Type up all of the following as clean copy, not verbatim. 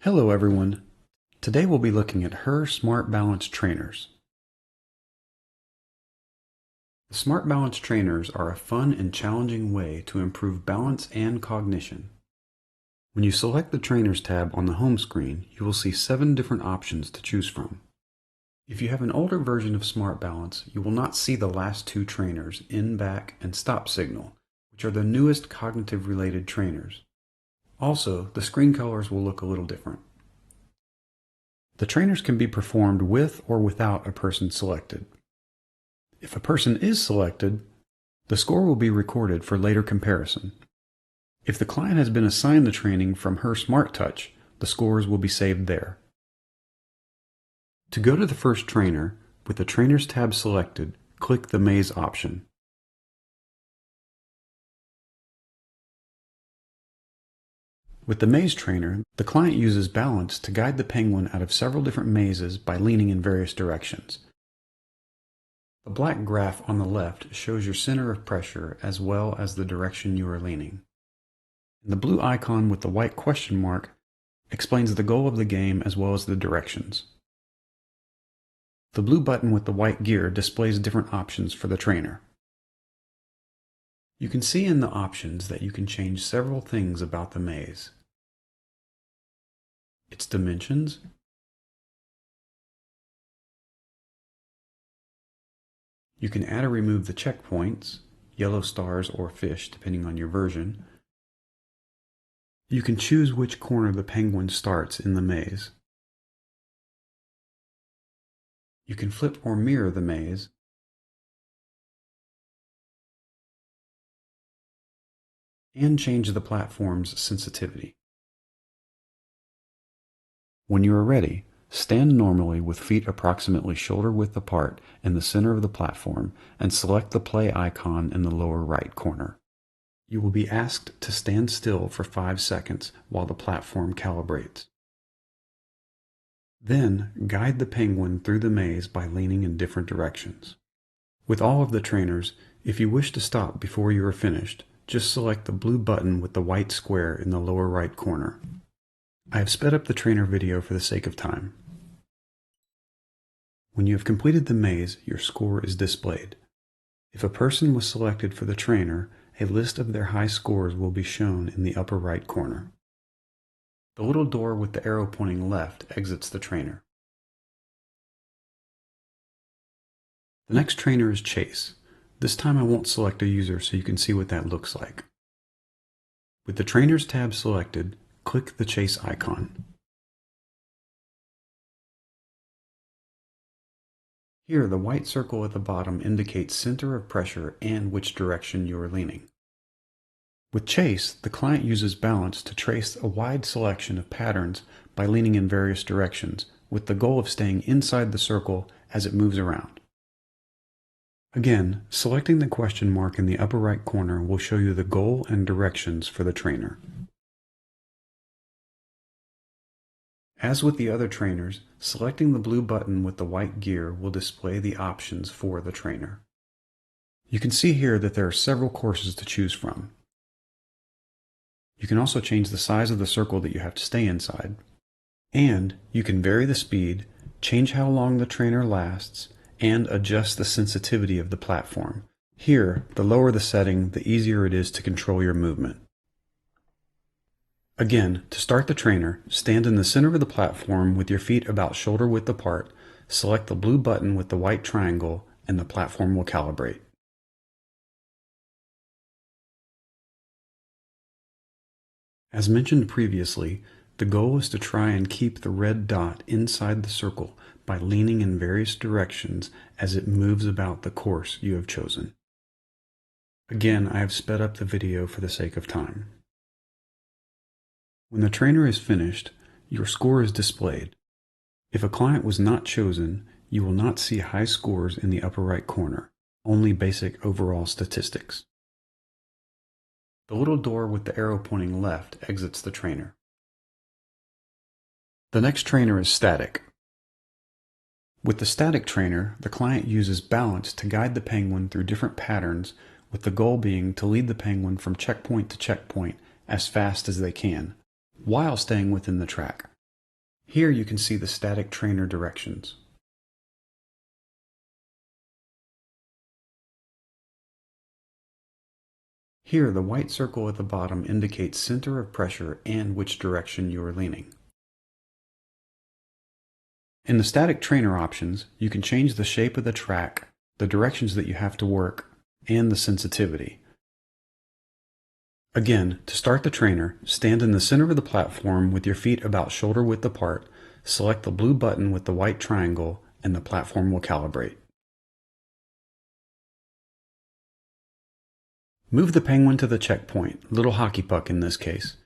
Hello everyone. Today we'll be looking at HUR SmartBalance Trainers. The SmartBalance Trainers are a fun and challenging way to improve balance and cognition. When you select the Trainers tab on the home screen, you will see 7 different options to choose from. If you have an older version of SmartBalance, you will not see the last 2 trainers, Inback and Stop Signal, which are the newest cognitive-related trainers. Also, the screen colors will look a little different. The trainers can be performed with or without a person selected. If a person is selected, the score will be recorded for later comparison. If the client has been assigned the training from HUR SmartTouch, the scores will be saved there. To go to the first trainer, with the Trainers tab selected, click the Maze option. With the maze trainer, the client uses balance to guide the penguin out of several different mazes by leaning in various directions. The black graph on the left shows your center of pressure as well as the direction you are leaning. And the blue icon with the white question mark explains the goal of the game as well as the directions. The blue button with the white gear displays different options for the trainer. You can see in the options that you can change several things about the maze. Its dimensions, you can add or remove the checkpoints, yellow stars or fish depending on your version. You can choose which corner the penguin starts in the maze. You can flip or mirror the maze. And change the platform's sensitivity. When you are ready, stand normally with feet approximately shoulder width apart in the center of the platform and select the play icon in the lower right corner. You will be asked to stand still for 5 seconds while the platform calibrates. Then, guide the penguin through the maze by leaning in different directions. With all of the trainers, if you wish to stop before you are finished, just select the blue button with the white square in the lower right corner. I have sped up the trainer video for the sake of time. When you have completed the maze, your score is displayed. If a person was selected for the trainer, a list of their high scores will be shown in the upper right corner. The little door with the arrow pointing left exits the trainer. The next trainer is Chase. This time I won't select a user so you can see what that looks like. With the Trainers tab selected, click the Chase icon. Here, the white circle at the bottom indicates center of pressure and which direction you are leaning. With Chase, the client uses balance to trace a wide selection of patterns by leaning in various directions, with the goal of staying inside the circle as it moves around. Again, selecting the question mark in the upper right corner will show you the goal and directions for the trainer. As with the other trainers, selecting the blue button with the white gear will display the options for the trainer. You can see here that there are several courses to choose from. You can also change the size of the circle that you have to stay inside. And you can vary the speed, change how long the trainer lasts, and adjust the sensitivity of the platform. Here, the lower the setting, the easier it is to control your movement. Again, to start the trainer, stand in the center of the platform with your feet about shoulder width apart, select the blue button with the white triangle, and the platform will calibrate. As mentioned previously, the goal is to try and keep the red dot inside the circle by leaning in various directions as it moves about the course you have chosen. Again, I have sped up the video for the sake of time. When the trainer is finished, your score is displayed. If a client was not chosen, you will not see high scores in the upper right corner, only basic overall statistics. The little door with the arrow pointing left exits the trainer. The next trainer is static. With the static trainer, the client uses balance to guide the penguin through different patterns, with the goal being to lead the penguin from checkpoint to checkpoint as fast as they can, while staying within the track. Here you can see the static trainer directions. Here, the white circle at the bottom indicates center of pressure and which direction you are leaning. In the static trainer options, you can change the shape of the track, the directions that you have to work, and the sensitivity. Again, to start the trainer, stand in the center of the platform with your feet about shoulder width apart, select the blue button with the white triangle, and the platform will calibrate. Move the penguin to the checkpoint, little hockey puck in this case,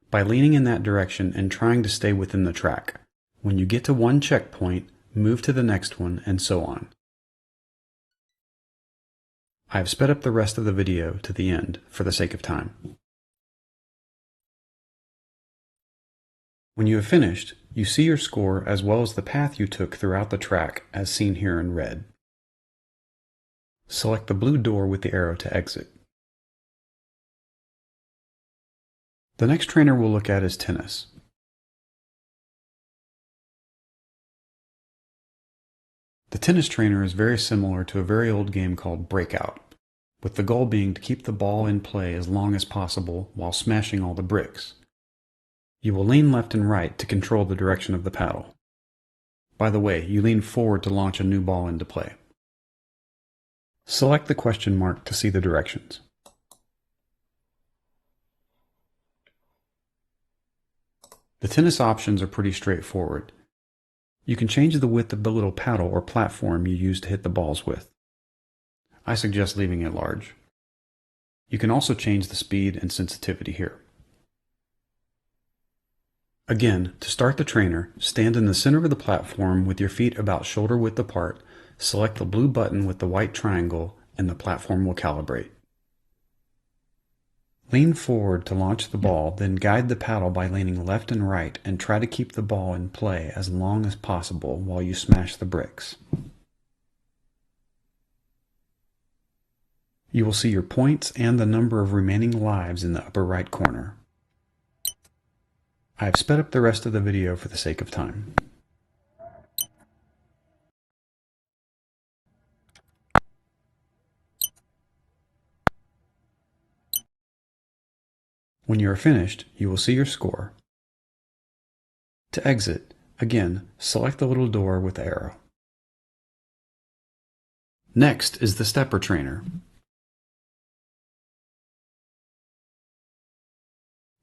by leaning in that direction and trying to stay within the track. When you get to one checkpoint, move to the next one, and so on. I have sped up the rest of the video to the end for the sake of time. When you have finished, you see your score as well as the path you took throughout the track as seen here in red. Select the blue door with the arrow to exit. The next trainer we'll look at is tennis. The tennis trainer is very similar to a very old game called Breakout, with the goal being to keep the ball in play as long as possible while smashing all the bricks. You will lean left and right to control the direction of the paddle. By the way, you lean forward to launch a new ball into play. Select the question mark to see the directions. The tennis options are pretty straightforward. You can change the width of the little paddle or platform you use to hit the balls with. I suggest leaving it large. You can also change the speed and sensitivity here. Again, to start the trainer, stand in the center of the platform with your feet about shoulder width apart, select the blue button with the white triangle, and the platform will calibrate. Lean forward to launch the ball, then guide the paddle by leaning left and right and try to keep the ball in play as long as possible while you smash the bricks. You will see your points and the number of remaining lives in the upper right corner. I have sped up the rest of the video for the sake of time. When you are finished, you will see your score. To exit, again, select the little door with the arrow. Next is the stepper trainer.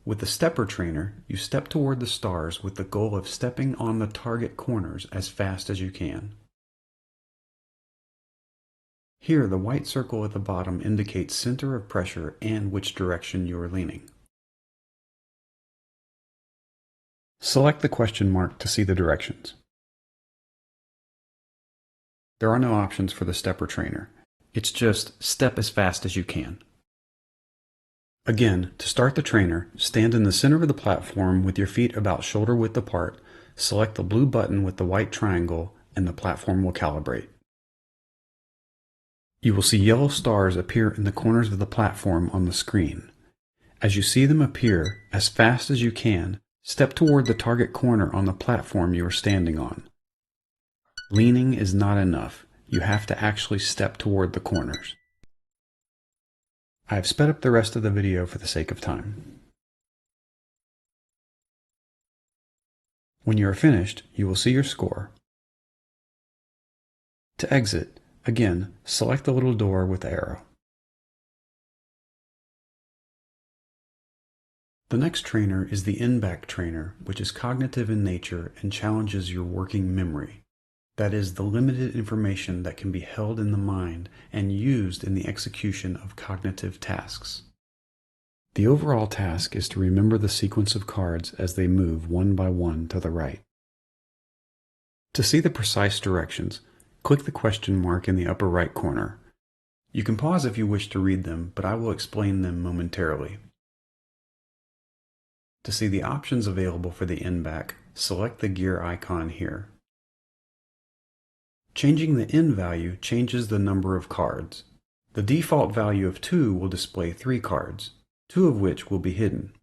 With the stepper trainer, you step toward the stars with the goal of stepping on the target corners as fast as you can. Here, the white circle at the bottom indicates center of pressure and which direction you are leaning. Select the question mark to see the directions. There are no options for the stepper trainer. It's just step as fast as you can. Again, to start the trainer, stand in the center of the platform with your feet about shoulder width apart, select the blue button with the white triangle, and the platform will calibrate. You will see yellow stars appear in the corners of the platform on the screen. As you see them appear, as fast as you can, step toward the target corner on the platform you are standing on. Leaning is not enough. You have to actually step toward the corners. I have sped up the rest of the video for the sake of time. When you are finished, you will see your score. To exit, again, select the little door with the arrow. The next trainer is the Inback trainer, which is cognitive in nature and challenges your working memory. That is, the limited information that can be held in the mind and used in the execution of cognitive tasks. The overall task is to remember the sequence of cards as they move one by one to the right. To see the precise directions, click the question mark in the upper right corner. You can pause if you wish to read them, but I will explain them momentarily. To see the options available for the Inback, select the gear icon here. Changing the in value changes the number of cards. The default value of 2 will display 3 cards, 2 of which will be hidden.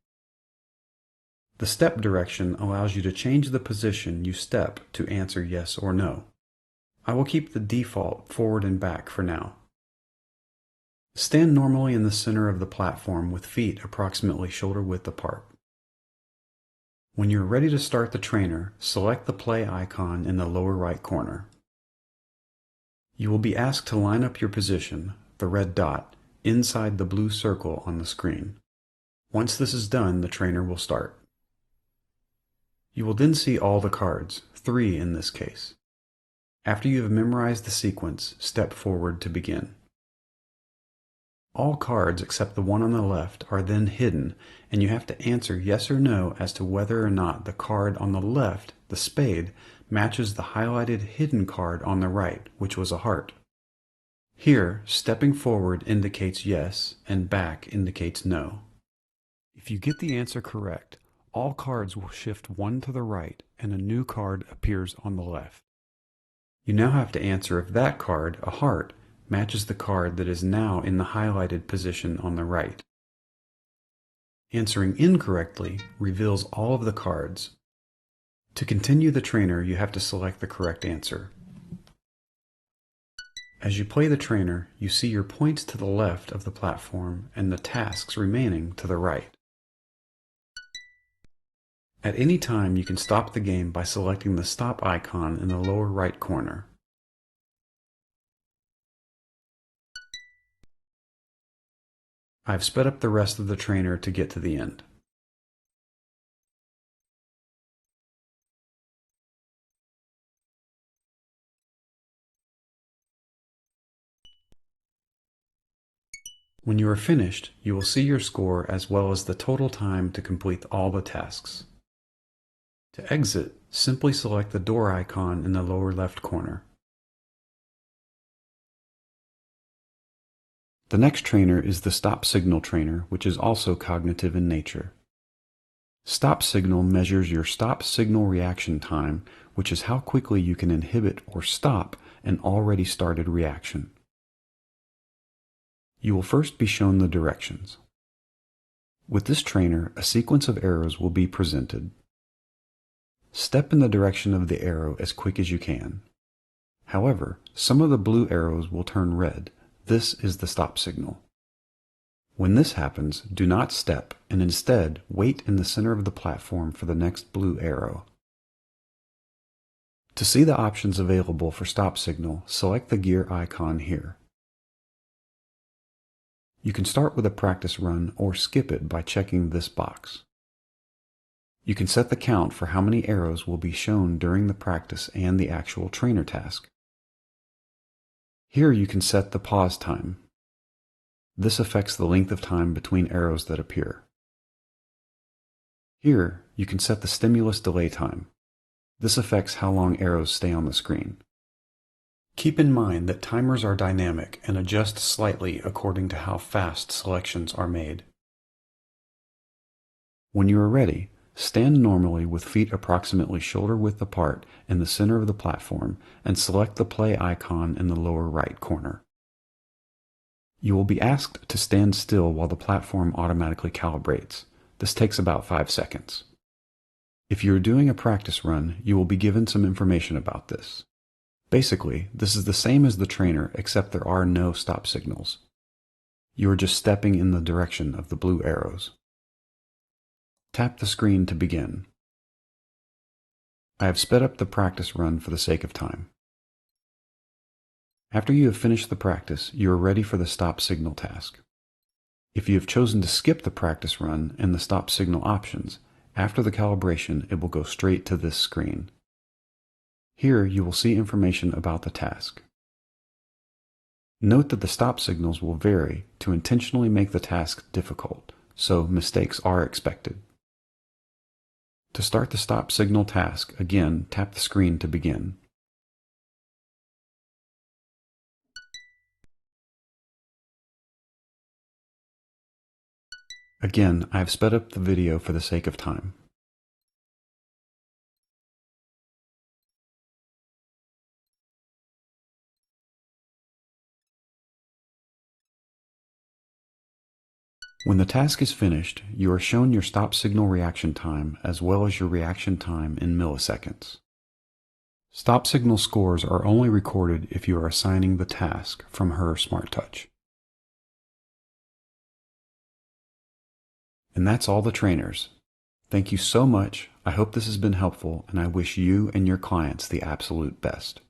The step direction allows you to change the position you step to answer yes or no. I will keep the default forward and back for now. Stand normally in the center of the platform with feet approximately shoulder width apart. When you're ready to start the trainer, select the play icon in the lower right corner. You will be asked to line up your position, the red dot, inside the blue circle on the screen. Once this is done, the trainer will start. You will then see all the cards, 3 in this case. After you have memorized the sequence, step forward to begin. All cards except the one on the left are then hidden, and you have to answer yes or no as to whether or not the card on the left, the spade, matches the highlighted hidden card on the right, which was a heart. Here, stepping forward indicates yes, and back indicates no. If you get the answer correct, all cards will shift one to the right, and a new card appears on the left. You now have to answer if that card, a heart, matches the card that is now in the highlighted position on the right. Answering incorrectly reveals all of the cards. To continue the trainer, you have to select the correct answer. As you play the trainer, you see your points to the left of the platform and the tasks remaining to the right. At any time, you can stop the game by selecting the stop icon in the lower right corner. I've sped up the rest of the trainer to get to the end. When you are finished, you will see your score as well as the total time to complete all the tasks. To exit, simply select the door icon in the lower left corner. The next trainer is the stop signal trainer, which is also cognitive in nature. Stop signal measures your stop signal reaction time, which is how quickly you can inhibit or stop an already started reaction. You will first be shown the directions. With this trainer, a sequence of arrows will be presented. Step in the direction of the arrow as quick as you can. However, some of the blue arrows will turn red. This is the stop signal. When this happens, do not step and instead wait in the center of the platform for the next blue arrow. To see the options available for stop signal, select the gear icon here. You can start with a practice run or skip it by checking this box. You can set the count for how many arrows will be shown during the practice and the actual trainer task. Here you can set the pause time. This affects the length of time between arrows that appear. Here you can set the stimulus delay time. This affects how long arrows stay on the screen. Keep in mind that timers are dynamic and adjust slightly according to how fast selections are made. When you are ready, stand normally with feet approximately shoulder width apart in the center of the platform and select the play icon in the lower right corner. You will be asked to stand still while the platform automatically calibrates. This takes about 5 seconds. If you are doing a practice run, you will be given some information about this. Basically, this is the same as the trainer except there are no stop signals. You are just stepping in the direction of the blue arrows. Tap the screen to begin. I have sped up the practice run for the sake of time. After you have finished the practice, you are ready for the stop signal task. If you have chosen to skip the practice run and the stop signal options, after the calibration it will go straight to this screen. Here you will see information about the task. Note that the stop signals will vary to intentionally make the task difficult, so mistakes are expected. To start the stop signal task, again tap the screen to begin. Again, I have sped up the video for the sake of time. When the task is finished, you are shown your stop signal reaction time as well as your reaction time in milliseconds. Stop signal scores are only recorded if you are assigning the task from HUR SmartTouch. And that's all the trainers. Thank you so much. I hope this has been helpful, and I wish you and your clients the absolute best.